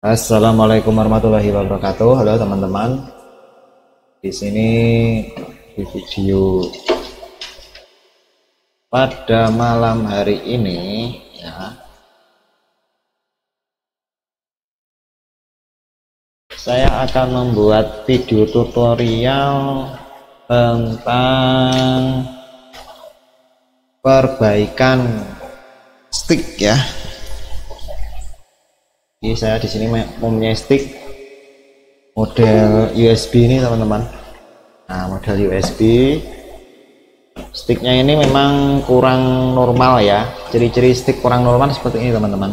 Assalamualaikum warahmatullahi wabarakatuh. Halo teman-teman. Di sini di video pada malam hari ini ya, saya akan membuat video tutorial tentang perbaikan stick ya. Jadi saya di sini mempunyai stick model USB ini teman-teman. Nah, model USB sticknya ini memang kurang normal ya. Ciri-ciri stick kurang normal seperti ini teman-teman.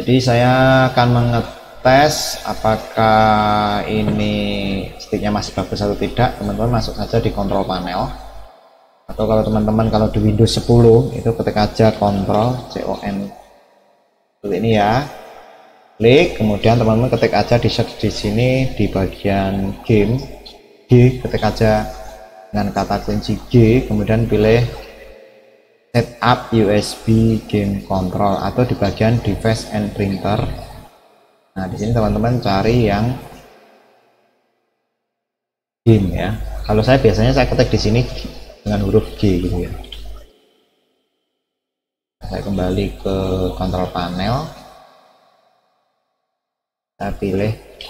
Jadi saya akan mengetes apakah ini sticknya masih bagus atau tidak. Teman-teman masuk saja di kontrol panel, atau kalau teman-teman kalau di Windows 10 itu ketik aja kontrol CON seperti ini ya, klik, kemudian teman-teman ketik aja di search di sini di bagian game G, ketik aja dengan kata kunci G, kemudian pilih setup USB game control atau di bagian device and printer. Nah, di sini teman-teman cari yang game ya. Kalau saya biasanya saya ketik di sini dengan huruf G gitu ya. Saya kembali ke kontrol panel, saya pilih G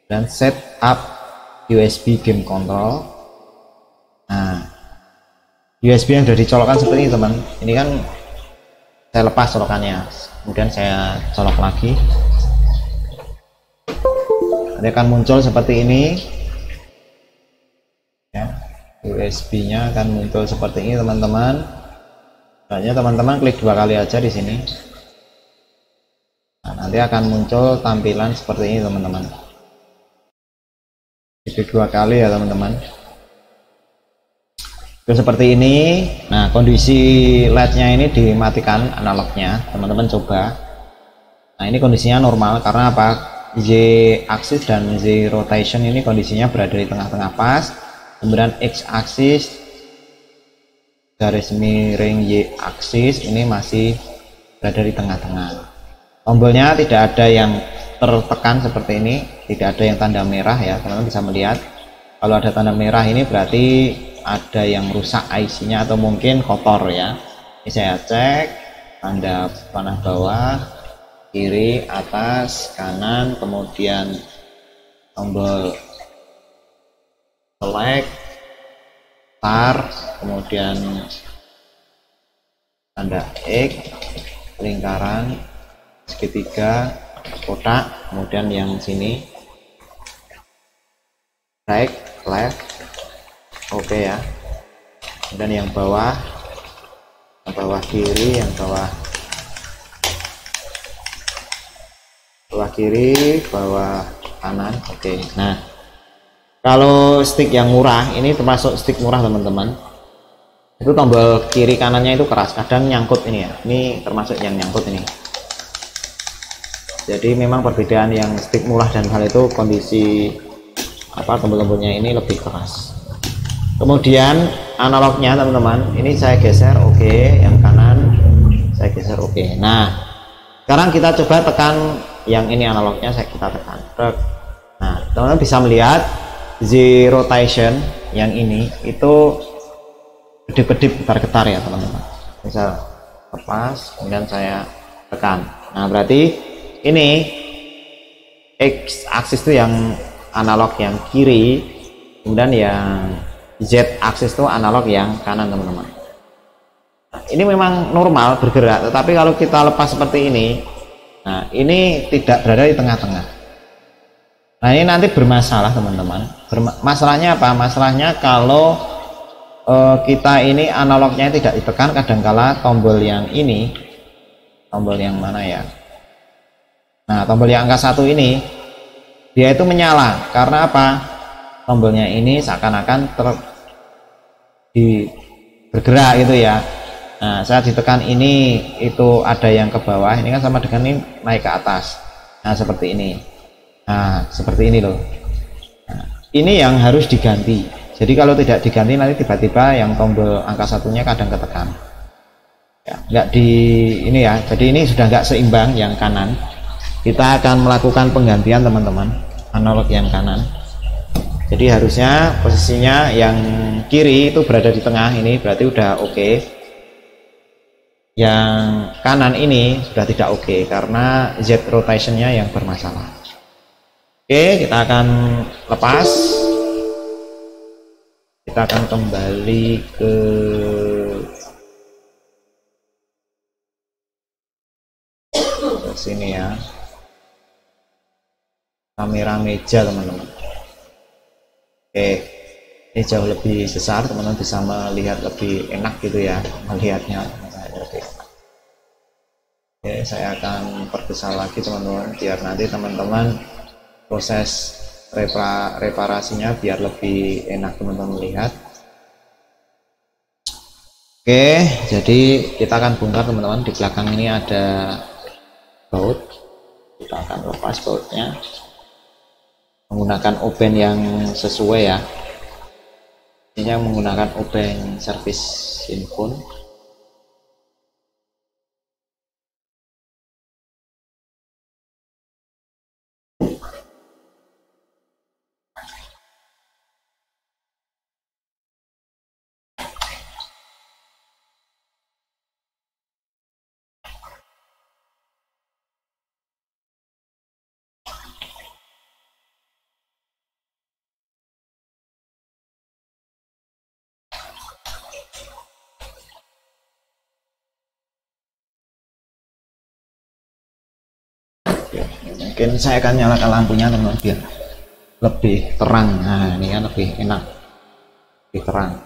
dan setup USB game control. Nah, USB yang sudah dicolokkan seperti ini teman, ini kan saya lepas colokannya, kemudian saya colok lagi, nanti akan muncul seperti ini ya. USB nya akan muncul seperti ini teman-teman. Hanya teman-teman klik dua kali aja di sini. Nah, nanti akan muncul tampilan seperti ini teman-teman. Klik dua kali ya teman-teman. Seperti ini. Nah, kondisi LED-nya ini dimatikan analognya, teman-teman coba. Nah, ini kondisinya normal karena apa? Z axis dan Z rotation ini kondisinya berada di tengah-tengah pas. Kemudian X aksis garis miring Y aksis ini masih berada di tengah-tengah. Tombolnya tidak ada yang tertekan seperti ini, tidak ada yang tanda merah ya, teman-teman bisa melihat. Kalau ada tanda merah ini berarti ada yang rusak IC-nya atau mungkin kotor ya. Ini saya cek tanda panah bawah, kiri, atas, kanan, kemudian tombol select, start, kemudian tanda X, lingkaran, segitiga, kotak, kemudian yang sini right, left, oke ya. Dan yang bawah kiri, yang bawah kiri, bawah kanan, oke. Nah, kalau stick yang murah, ini termasuk stick murah teman-teman, itu tombol kiri kanannya itu keras, kadang nyangkut ini ya, ini termasuk yang nyangkut ini. Jadi memang perbedaan yang stick murah dan hal itu kondisi apa, tombol-tombolnya ini lebih keras. Kemudian analognya teman-teman, ini saya geser oke, yang kanan saya geser oke. Nah, sekarang kita coba tekan yang ini analognya, kita tekan. Nah, teman-teman bisa melihat Z rotation yang ini itu kedip-kedip, getar-getar ya teman-teman. Bisa lepas, kemudian saya tekan. Nah, berarti ini X aksis itu yang analog yang kiri, kemudian yang Z aksis itu analog yang kanan teman-teman. Nah, ini memang normal bergerak, tetapi kalau kita lepas seperti ini, nah ini tidak berada di tengah-tengah. Nah, ini nanti bermasalah teman-teman. Masalahnya apa? Masalahnya kalau kita ini analognya tidak ditekan, kadangkala tombol yang ini, tombol yang mana ya? Nah, tombol yang angka 1 ini dia itu menyala karena apa? Tombolnya ini seakan-akan bergerak gitu ya. Nah, saya ditekan ini itu ada yang ke bawah, ini kan sama dengan ini naik ke atas. Nah, seperti ini. Nah, seperti ini loh. Nah, ini yang harus diganti. Jadi kalau tidak diganti nanti tiba-tiba yang tombol angka satunya kadang ketekan. Ya, nggak di ini ya. Jadi ini sudah nggak seimbang yang kanan. Kita akan melakukan penggantian teman-teman, analog yang kanan. Jadi harusnya posisinya yang kiri itu berada di tengah, ini berarti udah oke. Yang kanan ini sudah tidak oke karena Z rotationnya yang bermasalah. Oke, kita akan lepas. Kita akan kembali ke sini ya, kamera meja teman-teman. Oke, ini jauh lebih besar, teman-teman bisa melihat lebih enak gitu ya melihatnya. Oke, saya akan perbesar lagi teman-teman biar nanti teman-teman proses reparasinya biar lebih enak teman-teman melihat. Oke, jadi kita akan bongkar teman-teman. Di belakang ini ada baut, kita akan lepas bautnya menggunakan oben yang sesuai ya. Ini yang menggunakan oben service Sinfon. Mungkin saya akan nyalakan lampunya teman-teman biar lebih terang. Nah ini kan lebih enak, lebih terang.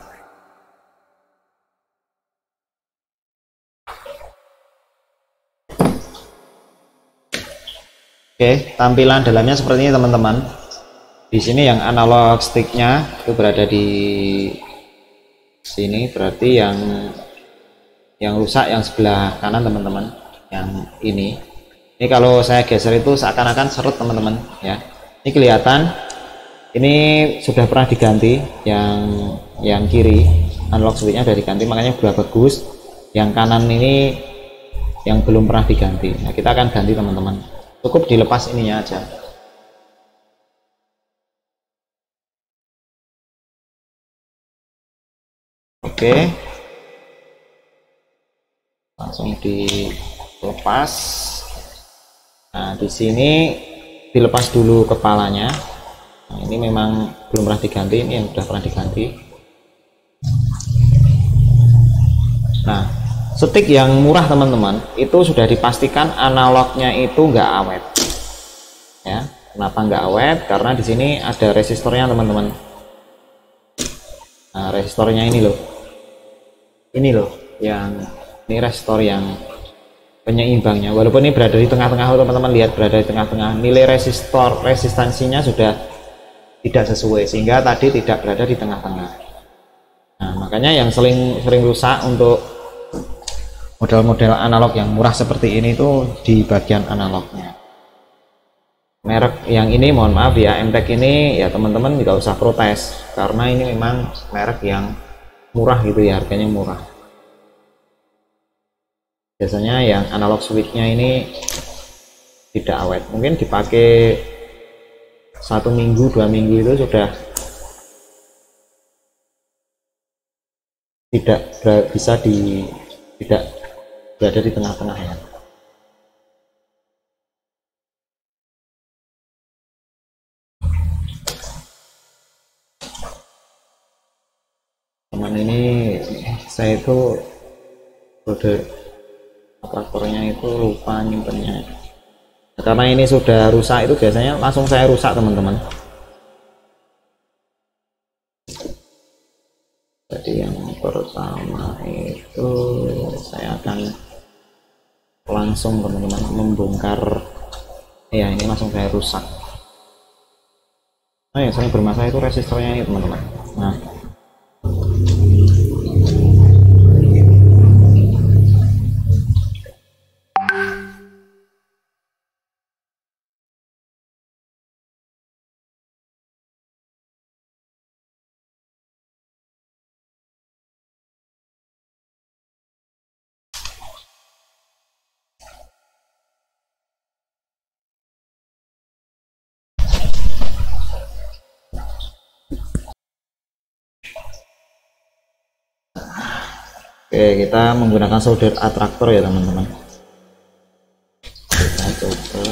Oke, tampilan dalamnya seperti ini teman-teman. Di sini yang analog sticknya itu berada di sini, berarti yang rusak yang sebelah kanan teman-teman, yang ini kalau saya geser itu seakan-akan seret teman-teman ya. Ini kelihatan ini sudah pernah diganti, yang kiri analog switchnya sudah diganti, makanya sudah bagus. Yang kanan ini yang belum pernah diganti. Nah kita akan ganti teman-teman, cukup dilepas ininya aja. Oke, langsung dilepas. Nah di sini dilepas dulu kepalanya. Nah, ini memang belum pernah diganti, ini yang sudah pernah diganti. Nah stick yang murah teman-teman itu sudah dipastikan analognya itu nggak awet ya. Kenapa nggak awet? Karena di sini ada resistornya teman-teman. Nah resistornya ini loh, yang ini resistor yang penyeimbangnya, walaupun ini berada di tengah-tengah, teman-teman lihat berada di tengah-tengah, nilai resistansinya sudah tidak sesuai sehingga tadi tidak berada di tengah-tengah. Nah makanya yang sering rusak untuk model-model analog yang murah seperti ini tuh di bagian analognya. Merek yang ini mohon maaf ya, MTEK ini ya teman-teman tidak usah protes karena ini memang merek yang murah gitu ya, harganya murah. Biasanya yang analog switchnya ini tidak awet, mungkin dipakai 1 minggu 2 minggu itu sudah tidak bisa tidak berada di tengah-tengah ya. Teman ini saya itu kode operatornya itu lupa nyimpennya. Nah, karena ini sudah rusak itu biasanya langsung saya rusak teman-teman. Jadi yang pertama itu saya akan langsung teman-teman membongkar ya, ini langsung saya rusak. Nah yang sering bermasalah itu resistornya ini teman-teman. Nah Oke, kita menggunakan solder atraktor ya teman-teman. Kita coba.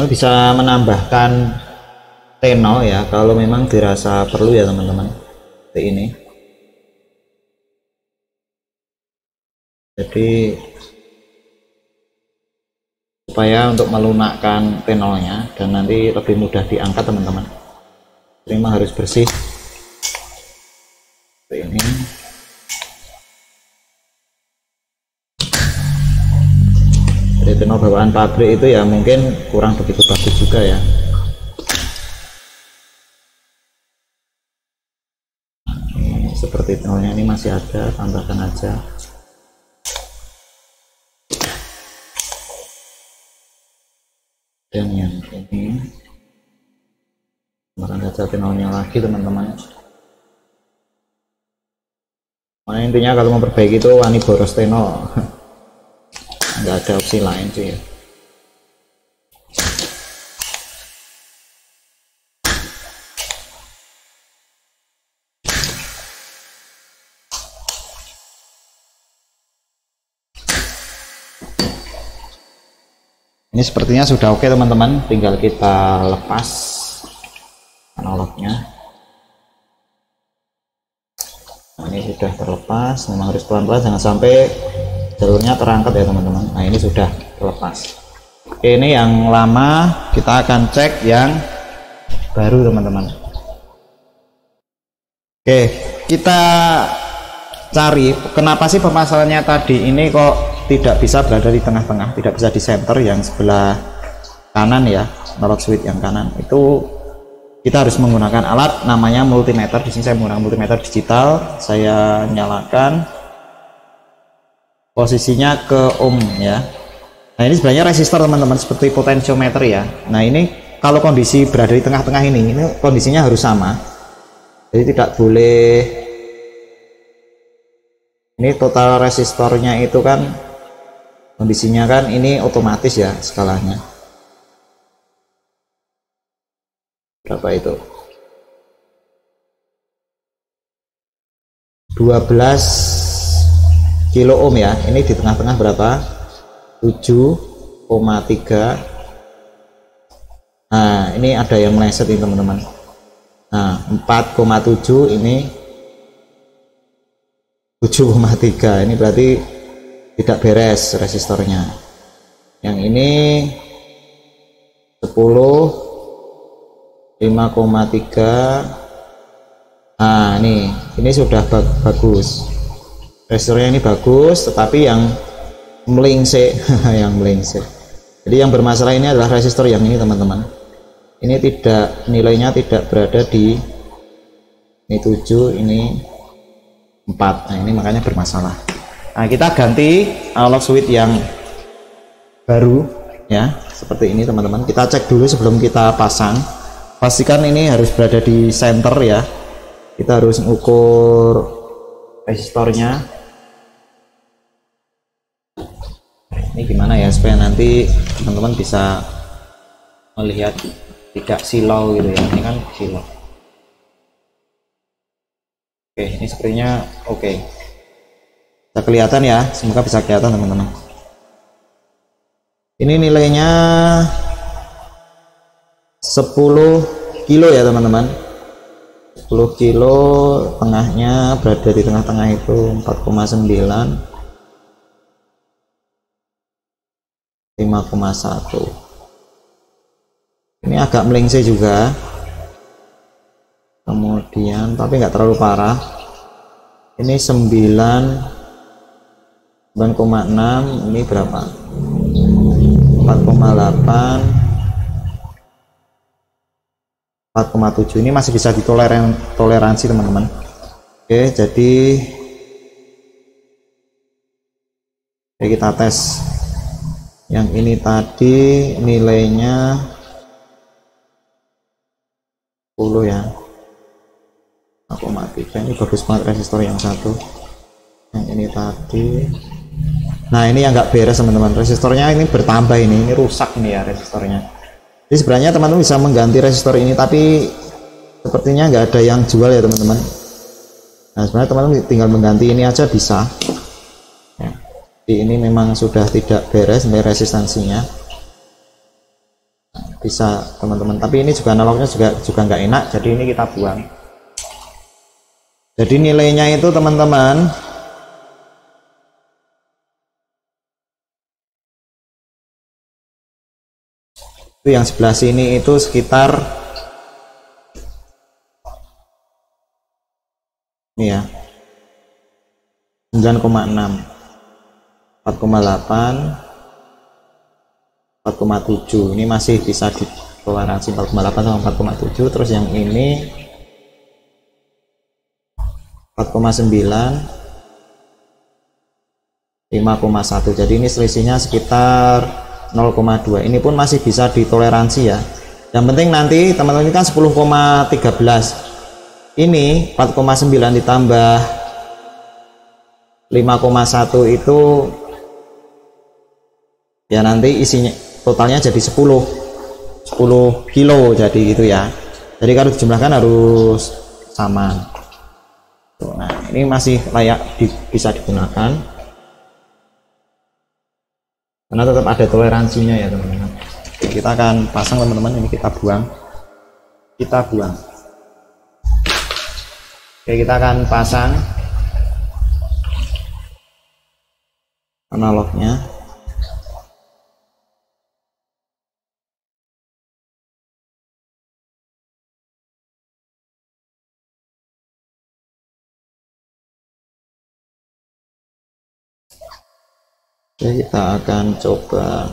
Bisa menambahkan tenol ya kalau memang dirasa perlu ya teman-teman, seperti ini. Jadi supaya untuk melunakkan tenolnya dan nanti lebih mudah diangkat teman-teman, memang harus bersih seperti ini. Jadi tenol bawaan pabrik itu ya mungkin kurang begitu bagus juga ya. Ini seperti tenolnya ini masih ada, tambahkan aja. Dan yang ini tambahkan saja tenolnya lagi teman-teman. Nah, intinya kalau memperbaiki itu wani boros tenol. Nggak ada opsi lain sih ya. Ini sepertinya sudah oke teman-teman, tinggal kita lepas analognya. Nah, ini sudah terlepas, memang harus pelan-pelan jangan sampai jalurnya terangkat ya teman-teman. Nah, ini sudah terlepas. Oke, ini yang lama, kita akan cek yang baru teman-teman. Oke, kita cari kenapa sih permasalahannya tadi ini kok tidak bisa berada di tengah-tengah, tidak bisa di center yang sebelah kanan ya, analog switch yang kanan. Itu kita harus menggunakan alat namanya multimeter. Di sini saya menggunakan multimeter digital, saya nyalakan. Posisinya ke ohm ya. Nah, ini sebenarnya resistor teman-teman, seperti potentiometer ya. Nah, ini kalau kondisi berada di tengah-tengah ini kondisinya harus sama. Jadi tidak boleh, ini total resistornya itu kan kondisinya kan ini otomatis ya skalanya. Berapa itu? 12 kilo ohm ya. Ini di tengah-tengah berapa? 7,3. Nah, ini ada yang meleset ini teman-teman. Nah, 4,7, ini 7,3. Ini berarti tidak beres resistornya. Yang ini 10, 5,3. Nah, ini sudah bagus. Resistornya ini bagus, tetapi yang melingsik yang melingsik. Jadi yang bermasalah ini adalah resistor yang ini teman-teman. Ini tidak, nilainya tidak berada di ini 7, ini 4. Nah, ini makanya bermasalah. Nah, kita ganti analog switch yang baru ya, seperti ini teman-teman. Kita cek dulu sebelum kita pasang. Pastikan ini harus berada di center ya. Kita harus mengukur resistornya. Ini gimana ya supaya nanti teman-teman bisa melihat tidak silau gitu ya. Ini kan silau. Oke, ini sepertinya oke. Bisa kelihatan ya, semoga bisa kelihatan teman-teman. Ini nilainya 10 kilo ya teman-teman. 10 kilo, tengahnya berada di tengah-tengah itu 4,9, 5,1. Ini agak melingsik juga, kemudian tapi nggak terlalu parah. Ini 9,6. Ini berapa? 4,8, 4,7. Ini masih bisa ditoleransi teman-teman. Oke, jadi kita tes. Yang ini tadi nilainya 10 ya, 4,3. Ini bagus banget resistor yang satu. Yang ini tadi, nah ini yang nggak beres teman-teman, resistornya ini bertambah, ini rusak nih ya resistornya. Jadi sebenarnya teman-teman bisa mengganti resistor ini, tapi sepertinya nggak ada yang jual ya teman-teman. Nah sebenarnya teman-teman tinggal mengganti ini aja bisa ya. Ini memang sudah tidak beres sampai resistansinya, nah, bisa teman-teman. Tapi ini juga analognya juga nggak enak, jadi ini kita buang. Jadi nilainya itu teman-teman itu yang sebelah sini itu sekitar ini ya 9,6, 4,8, 4,7. Ini masih bisa ditoleransi 4,8 sama 4,7. Terus yang ini 4,9, 5,1. Jadi ini selisihnya sekitar 0,2. Ini pun masih bisa ditoleransi ya. Yang penting nanti teman-teman ini kan 10,13. Ini 4,9 ditambah 5,1 itu ya nanti isinya totalnya jadi 10 kilo jadi gitu ya. Jadi kalau dijumlahkan harus sama. Nah ini masih layak bisa digunakan karena tetap ada toleransinya ya teman-teman. Kita akan pasang teman-teman, ini kita buang. Oke, kita akan pasang analognya. Oke, kita akan coba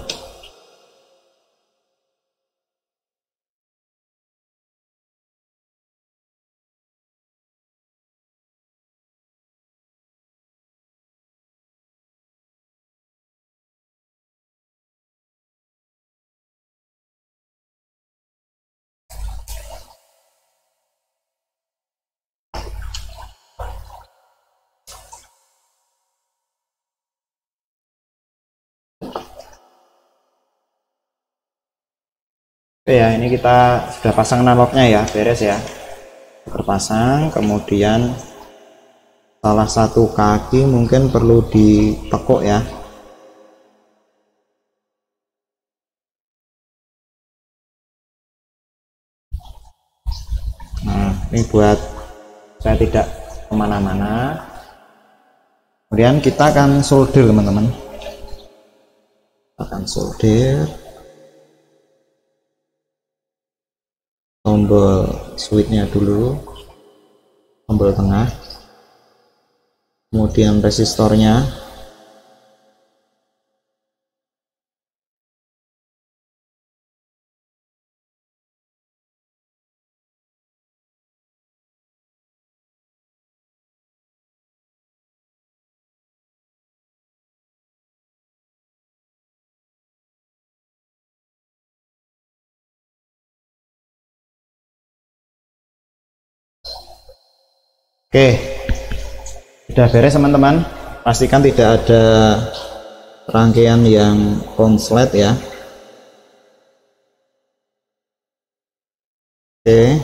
ya. Ini kita sudah pasang analognya ya, beres ya, terpasang. Kemudian salah satu kaki mungkin perlu ditekuk ya. Nah ini buat saya tidak kemana-mana. Kemudian kita akan solder teman-teman, akan solder tombol switchnya dulu, tombol tengah, kemudian resistornya, oke, sudah beres teman-teman. Pastikan tidak ada rangkaian yang konslet ya. Oke,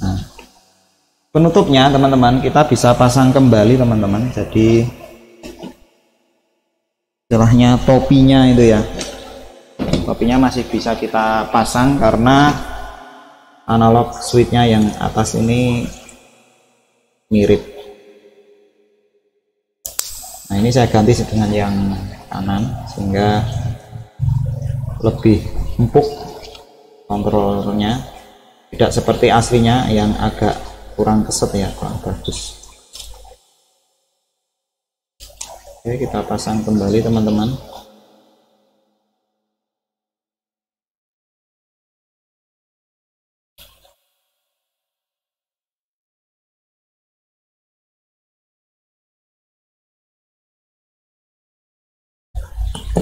nah penutupnya teman-teman kita bisa pasang kembali teman-teman. Jadi istilahnya topinya itu ya, topinya masih bisa kita pasang karena analog switchnya yang atas ini mirip. Nah ini saya ganti dengan yang kanan sehingga lebih empuk kontrolnya, tidak seperti aslinya yang agak kurang keset ya, kurang bagus. Oke, kita pasang kembali teman-teman.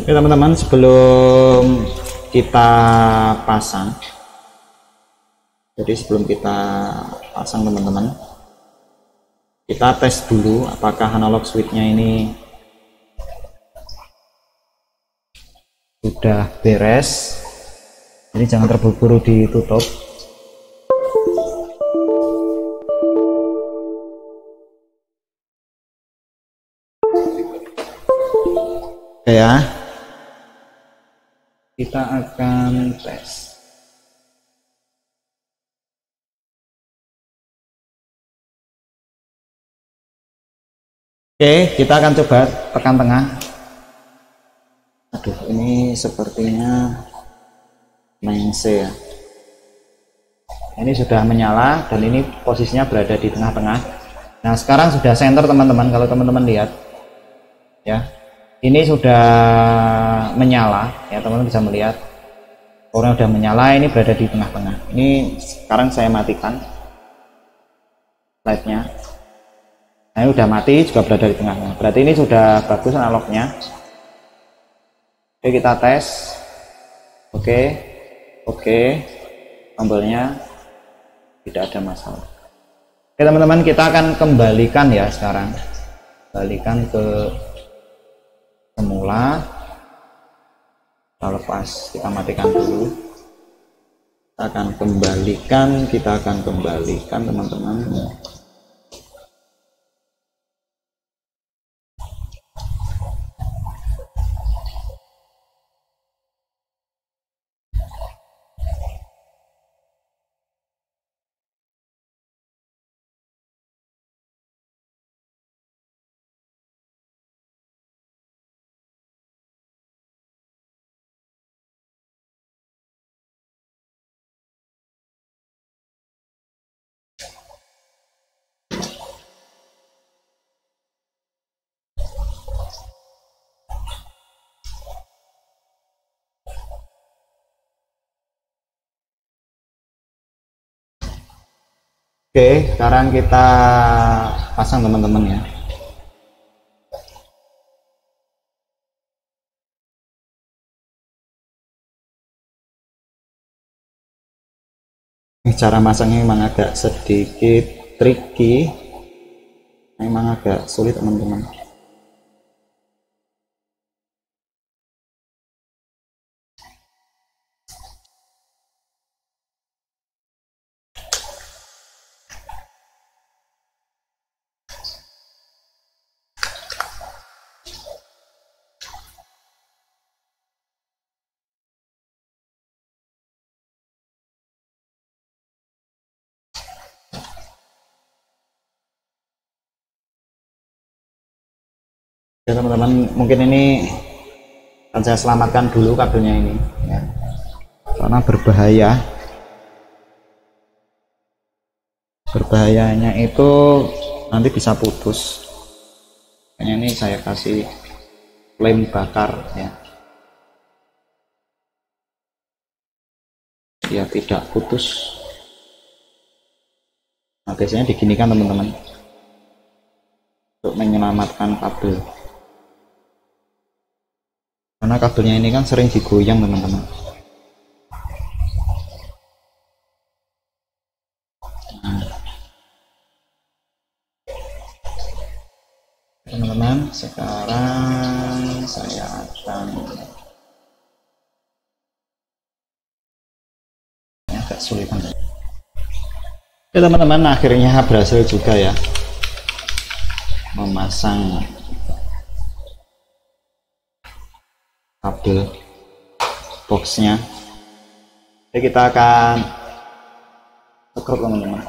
Oke teman-teman, sebelum kita pasang, teman-teman, kita tes dulu apakah analog switchnya ini sudah beres. Jadi jangan terburu-buru ditutup, ya. Kita akan tes. Oke, kita akan coba tekan tengah. Aduh, ini sepertinya main C ya. Ini sudah menyala dan ini posisinya berada di tengah-tengah. Nah, sekarang sudah center teman-teman. Kalau teman-teman lihat ya, ini sudah menyala ya, teman-teman bisa melihat orang sudah menyala, ini berada di tengah-tengah. Ini sekarang saya matikan light-nya. Nah, ini udah mati, juga berada di tengah-tengah. Berarti ini sudah bagus analognya. Oke, kita tes. Oke, tombolnya tidak ada masalah. Oke teman-teman, kita akan kembalikan ya sekarang. Kembalikan ke semula. Kita lepas, kita matikan dulu. Kita akan kembalikan teman-teman. Oke, sekarang kita pasang teman-teman ya. Cara masangnya memang agak sedikit tricky, memang agak sulit teman-teman. Ya teman-teman, mungkin ini akan saya selamatkan dulu kabelnya ini ya, karena berbahayanya itu nanti bisa putus. Kayaknya ini saya kasih lem bakar ya tidak putus. Nah, biasanya diginikan teman-teman untuk menyelamatkan kabel, karena kabelnya ini kan sering digoyang teman-teman. Nah, teman-teman, sekarang saya akan agak sulit. Oke teman-teman, akhirnya berhasil juga ya memasang kabel boxnya. Jadi kita akan sekrup teman-teman.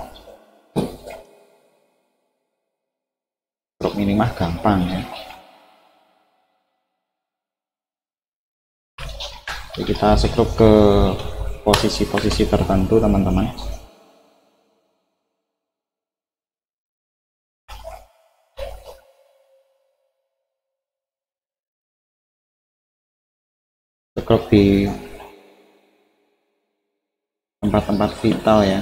Sekrup ini mah gampang ya. Jadi kita sekrup ke posisi-posisi tertentu teman-teman. Sekrup di tempat-tempat vital ya.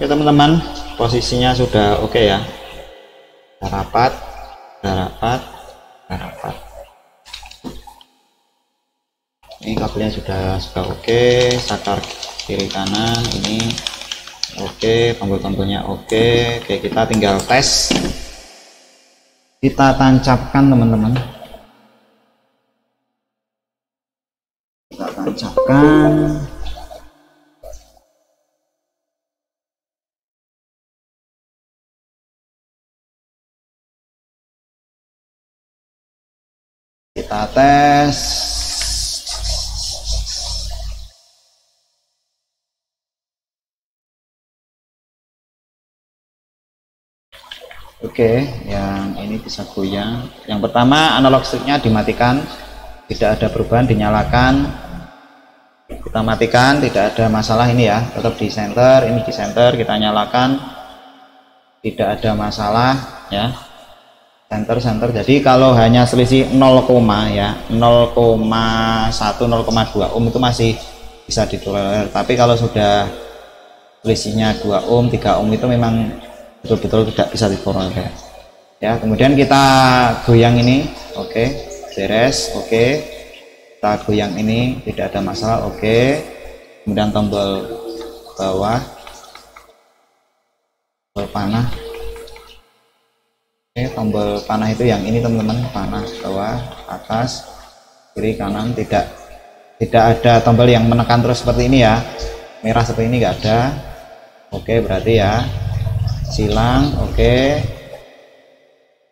Oke teman-teman, posisinya sudah oke ya. Sudah rapat, sudah rapat, sudah rapat. Ini kabelnya sudah oke, sakar kiri kanan ini oke, tombol-tombolnya oke. Oke, kita tinggal tes. Kita tancapkan teman-teman. Kita tancapkan. Kita tes. Oke, yang ini bisa goyang. Yang pertama, analog sticknya dimatikan, tidak ada perubahan, dinyalakan. Kita matikan, tidak ada masalah ini ya, tetap di center, ini di center, kita nyalakan, tidak ada masalah ya. Center. Jadi kalau hanya selisih 0, ya 0,1 0,2 ohm itu masih bisa ditolerir, tapi kalau sudah selisihnya 2 ohm 3 ohm itu memang betul-betul tidak bisa ditolerir ya. Kemudian kita goyang ini, oke, beres, oke. Kita goyang ini tidak ada masalah, oke. Kemudian tombol bawah, tombol panah. Oke, tombol panah itu yang ini teman-teman, panah bawah, atas, kiri, kanan, tidak ada tombol yang menekan terus seperti ini ya, merah seperti ini nggak ada. Oke, berarti ya silang, oke.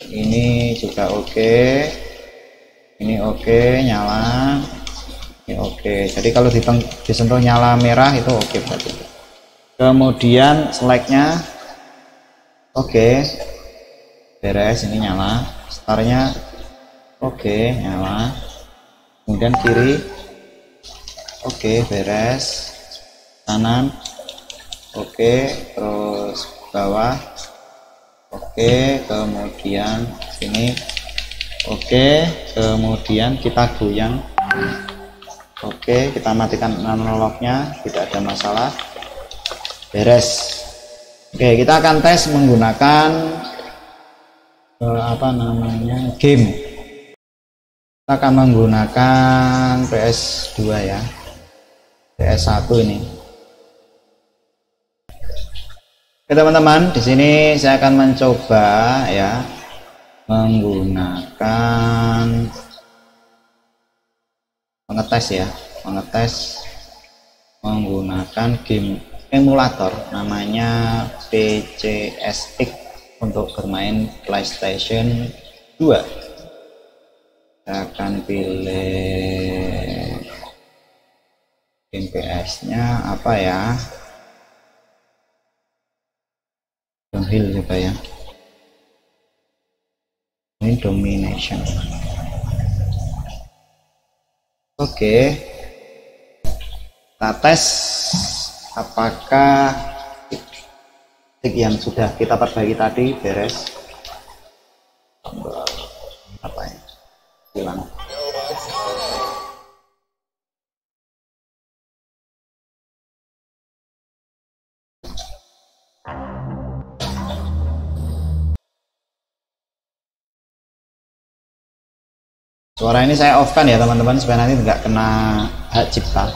Ini juga oke, ini oke, nyala, ini oke. Jadi kalau disentuh nyala merah itu oke berarti. Kemudian seleknya oke, beres, ini nyala. Startnya oke, nyala. Kemudian kiri oke, beres. Kanan oke, terus bawah oke, kemudian sini oke, kemudian kita goyang. Oke, kita matikan analognya, tidak ada masalah, beres. Oke, kita akan tes menggunakan apa namanya, game. Kita akan menggunakan PS2 ya, PS1 ini. Oke teman-teman, di sini saya akan mencoba ya menggunakan mengetes menggunakan game emulator namanya PCSX untuk bermain PlayStation 2. Saya akan pilih game PS-nya apa ya, downhill juga ya, ini domination. Oke, kita tes apakah stick yang sudah kita perbaiki tadi beres. Apa ya, hilang. Suara ini saya off kan ya teman-teman, supaya nanti nggak kena hak cipta.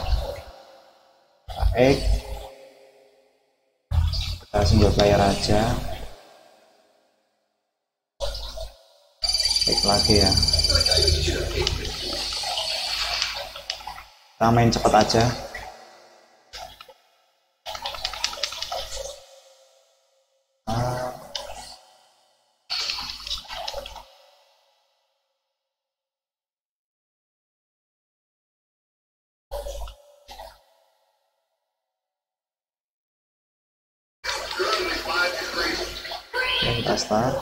Baik, kita single player aja. Baik lagi ya, kita main cepet aja. Kita start.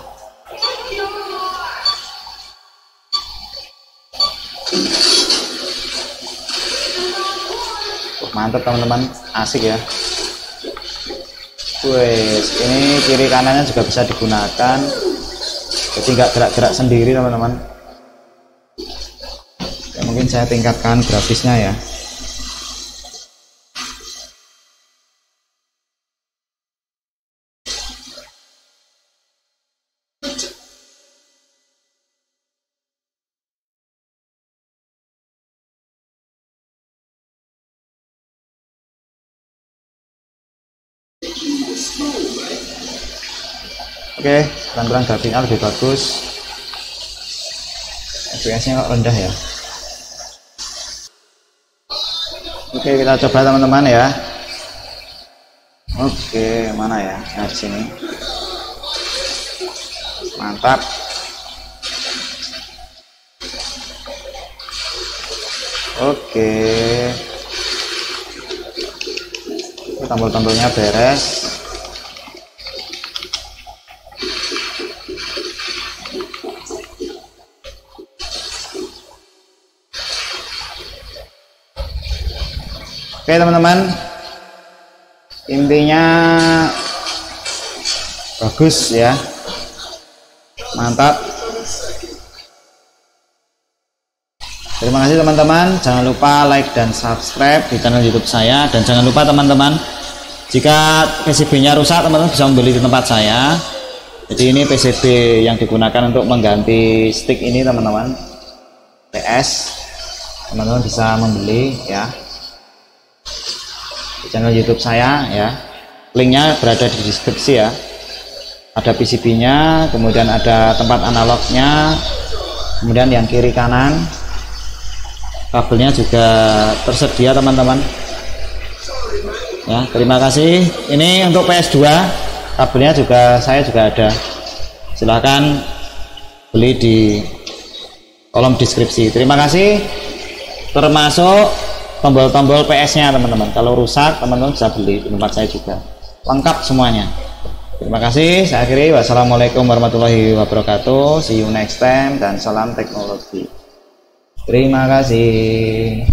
Mantap teman-teman, asik ya. Wes, ini kiri kanannya juga bisa digunakan, jadi nggak gerak-gerak sendiri teman-teman ya. Mungkin saya tingkatkan grafisnya ya. Oke, pelan-pelan grafiknya lebih bagus. FPS-nya kok rendah ya. Oke, kita coba teman-teman ya. Oke, mana ya? Nah, di sini. Mantap. Oke. Tombol-tombolnya beres. Oke teman-teman, intinya bagus ya, mantap. Terima kasih teman-teman, jangan lupa like dan subscribe di channel YouTube saya, dan jangan lupa teman-teman, jika PCB-nya rusak teman-teman bisa membeli di tempat saya. Jadi ini PCB yang digunakan untuk mengganti stick ini teman-teman, PS. Teman-teman bisa membeli ya di channel YouTube saya ya. Linknya berada di deskripsi ya. Ada PCB-nya, kemudian ada tempat analognya, kemudian yang kiri kanan kabelnya juga tersedia teman-teman ya. Terima kasih. Ini untuk PS2 kabelnya juga saya juga ada, silahkan beli di kolom deskripsi. Terima kasih. Termasuk tombol-tombol PS-nya teman-teman, kalau rusak teman-teman bisa beli di tempat saya juga, lengkap semuanya. Terima kasih, saya akhiri. Wassalamualaikum warahmatullahi wabarakatuh. See you next time dan salam teknologi. Terima kasih.